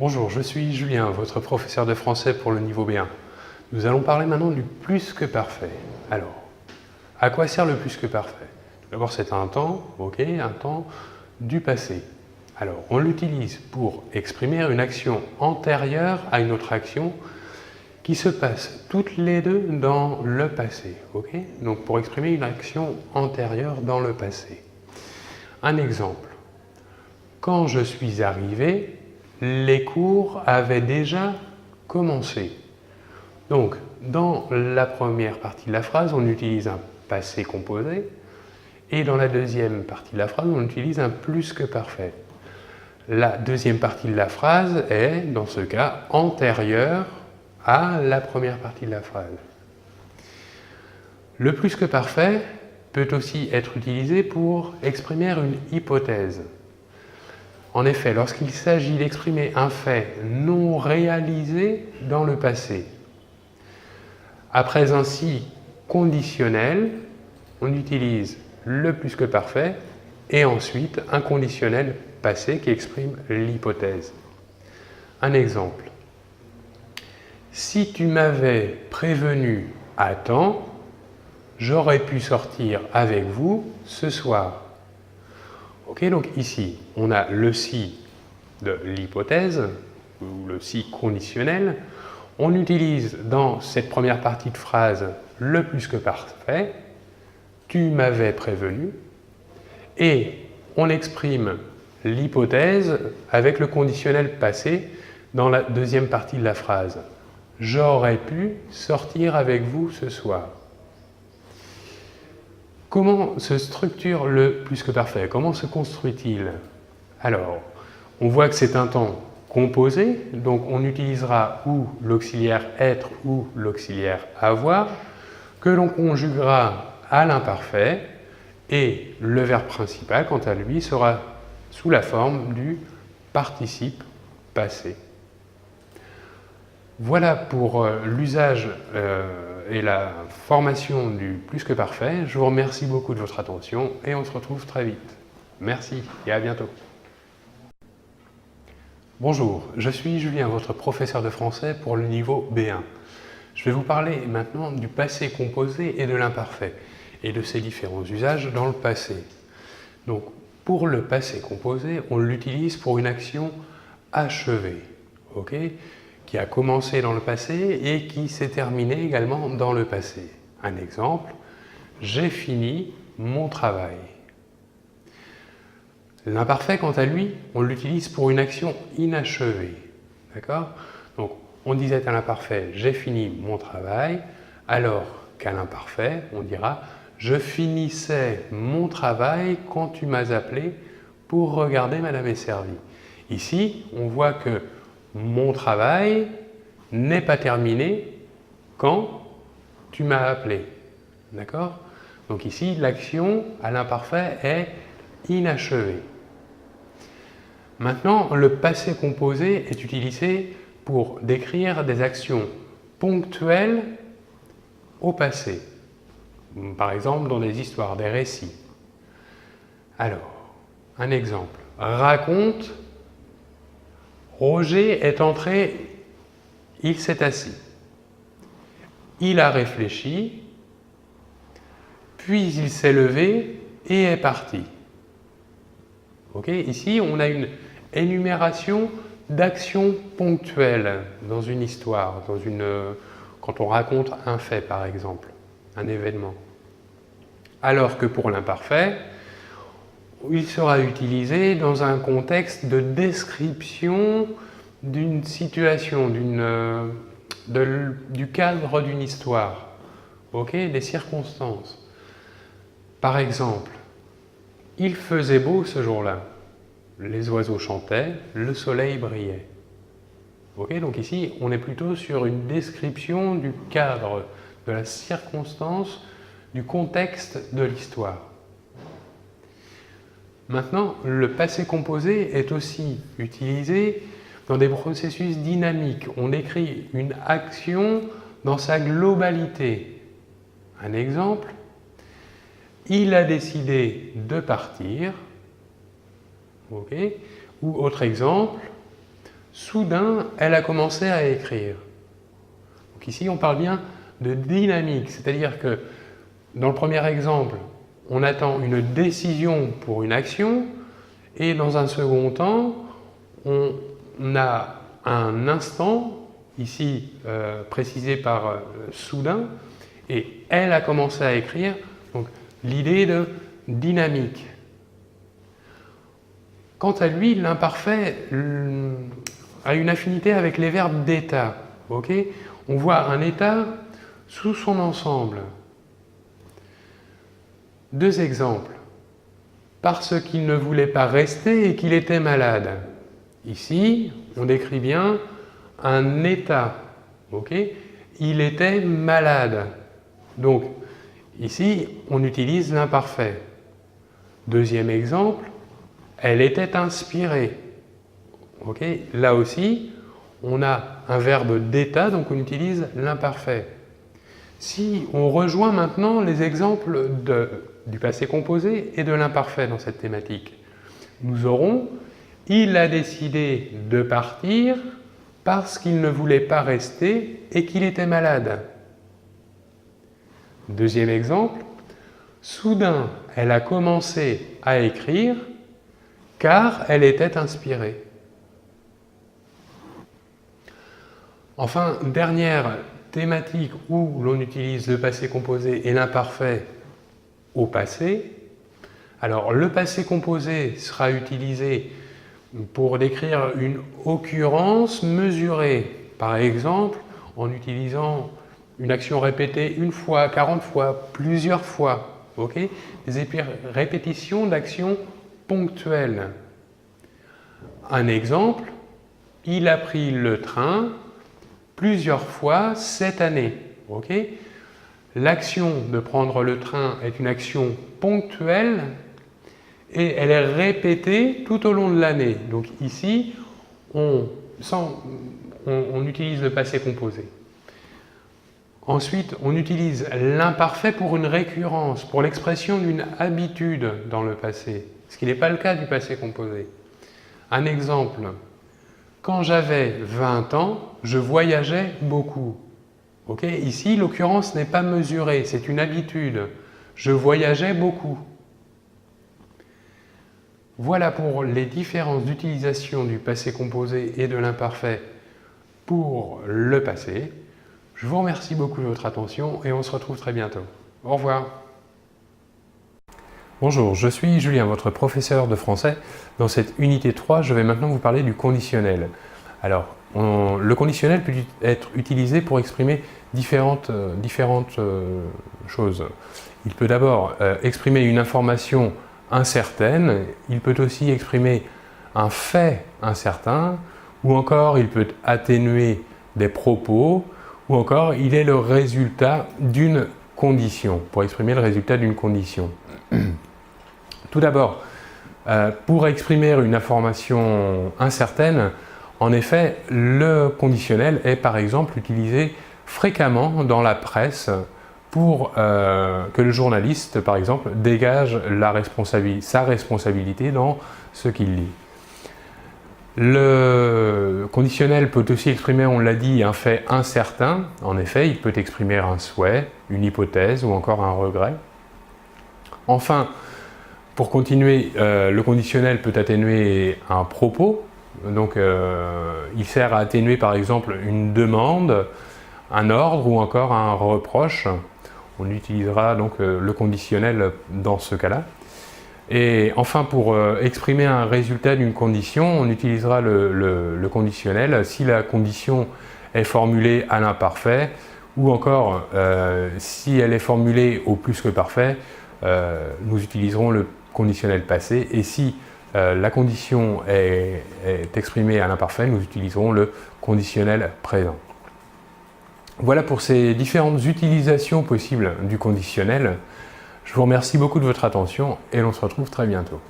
Bonjour, je suis Julien, votre professeur de français pour le niveau B1. Nous allons parler maintenant du plus que parfait. Alors, à quoi sert le plus que parfait? D'abord, c'est un temps, ok, un temps du passé. Alors, on l'utilise pour exprimer une action antérieure à une autre action qui se passe toutes les deux dans le passé, ok? Donc, pour exprimer une action antérieure dans le passé. Un exemple. Quand je suis arrivé, les cours avaient déjà commencé. Donc, dans la première partie de la phrase, on utilise un passé composé, et dans la deuxième partie de la phrase, on utilise un plus que parfait. La deuxième partie de la phrase est, dans ce cas, antérieure à la première partie de la phrase. Le plus que parfait peut aussi être utilisé pour exprimer une hypothèse. En effet, lorsqu'il s'agit d'exprimer un fait non réalisé dans le passé, après un si conditionnel, on utilise le plus que parfait et ensuite un conditionnel passé qui exprime l'hypothèse. Un exemple. Si tu m'avais prévenu à temps, j'aurais pu sortir avec vous ce soir. Ok, donc ici, on a le si de l'hypothèse, ou le si conditionnel. On utilise dans cette première partie de phrase le plus que parfait, tu m'avais prévenu, et on exprime l'hypothèse avec le conditionnel passé dans la deuxième partie de la phrase. J'aurais pu sortir avec vous ce soir. Comment se structure le plus que parfait? Comment se construit-il? Alors, on voit que c'est un temps composé, donc on utilisera ou l'auxiliaire être ou l'auxiliaire avoir, que l'on conjuguera à l'imparfait, et le verbe principal, quant à lui, sera sous la forme du participe passé. Voilà pour l'usage et la formation du plus que parfait. Je vous remercie beaucoup de votre attention et on se retrouve très vite. Merci et à bientôt. Bonjour, je suis Julien, votre professeur de français pour le niveau B1. Je vais vous parler maintenant du passé composé et de l'imparfait et de ses différents usages dans le passé. Donc, pour le passé composé, on l'utilise pour une action achevée, ok, qui a commencé dans le passé et qui s'est terminée également dans le passé. Un exemple, j'ai fini mon travail. L'imparfait, quant à lui, on l'utilise pour une action inachevée. D'accord? Donc, on disait à l'imparfait, j'ai fini mon travail, alors qu'à l'imparfait, on dira, je finissais mon travail quand tu m'as appelé pour regarder Madame est servie. Ici, on voit que mon travail n'est pas terminé quand tu m'as appelé. D'accord? Donc ici, l'action à l'imparfait est inachevée. Maintenant, le passé composé est utilisé pour décrire des actions ponctuelles au passé. Par exemple, dans des histoires, des récits. Alors, un exemple. Raconte, Roger est entré, il s'est assis. Il a réfléchi, puis il s'est levé et est parti. Ok, ici, on a une énumération d'actions ponctuelles dans une histoire, quand on raconte un fait par exemple, un événement. Alors que pour l'imparfait, il sera utilisé dans un contexte de description d'une situation, du cadre d'une histoire, ok, des circonstances. Par exemple, il faisait beau ce jour-là. Les oiseaux chantaient, le soleil brillait. Ok, donc ici, on est plutôt sur une description du cadre, de la circonstance, du contexte de l'histoire. Maintenant, le passé composé est aussi utilisé dans des processus dynamiques. On décrit une action dans sa globalité. Un exemple, il a décidé de partir. Okay. Ou autre exemple, soudain, elle a commencé à écrire. Donc ici, on parle bien de dynamique, c'est-à-dire que dans le premier exemple, on attend une décision pour une action, et dans un second temps, on a un instant, ici précisé par soudain, et elle a commencé à écrire, donc l'idée de dynamique. Quant à lui, l'imparfait a une affinité avec les verbes d'état. Okay, on voit un état sous son ensemble. Deux exemples. Parce qu'il ne voulait pas rester et qu'il était malade. Ici, on décrit bien un état. Okay, il était malade. Donc, ici, on utilise l'imparfait. Deuxième exemple, elle était inspirée. Okay, là aussi, on a un verbe d'état, donc on utilise l'imparfait. Si on rejoint maintenant les exemples du passé composé et de l'imparfait dans cette thématique, nous aurons « il a décidé de partir parce qu'il ne voulait pas rester et qu'il était malade ». Deuxième exemple, « soudain, elle a commencé à écrire car elle était inspirée ». Enfin, dernière thématique où l'on utilise le passé composé et l'imparfait au passé. Alors, le passé composé sera utilisé pour décrire une occurrence mesurée. Par exemple, en utilisant une action répétée une fois, 40 fois, plusieurs fois. Okay, des répétitions d'actions ponctuelles. Un exemple, il a pris le train plusieurs fois cette année. Okay, l'action de prendre le train est une action ponctuelle et elle est répétée tout au long de l'année. Donc ici, on utilise le passé composé. Ensuite, on utilise l'imparfait pour une récurrence, pour l'expression d'une habitude dans le passé, ce qui n'est pas le cas du passé composé. Un exemple, quand j'avais 20 ans, je voyageais beaucoup. Okay, ici, l'occurrence n'est pas mesurée, c'est une habitude. Je voyageais beaucoup. Voilà pour les différences d'utilisation du passé composé et de l'imparfait pour le passé. Je vous remercie beaucoup de votre attention et on se retrouve très bientôt. Au revoir. Bonjour, je suis Julien, votre professeur de français. Dans cette unité 3, je vais maintenant vous parler du conditionnel. Alors, le conditionnel peut être utilisé pour exprimer différentes choses. Il peut d'abord exprimer une information incertaine, il peut aussi exprimer un fait incertain, ou encore il peut atténuer des propos, ou encore il est le résultat d'une condition, pour exprimer le résultat d'une condition. Tout d'abord, pour exprimer une information incertaine, en effet, le conditionnel est par exemple utilisé fréquemment dans la presse pour que le journaliste, par exemple, dégage sa responsabilité dans ce qu'il lit. Le conditionnel peut aussi exprimer, on l'a dit, un fait incertain. En effet, il peut exprimer un souhait, une hypothèse ou encore un regret. Enfin, pour continuer, le conditionnel peut atténuer un propos. Donc, il sert à atténuer par exemple une demande, un ordre ou encore un reproche. On utilisera donc le conditionnel dans ce cas-là. Et enfin, pour exprimer un résultat d'une condition, on utilisera le conditionnel si la condition est formulée à l'imparfait ou encore si elle est formulée au plus que parfait, nous utiliserons le conditionnel passé et si la condition est exprimée à l'imparfait, nous utiliserons le conditionnel présent. Voilà pour ces différentes utilisations possibles du conditionnel. Je vous remercie beaucoup de votre attention et l'on se retrouve très bientôt.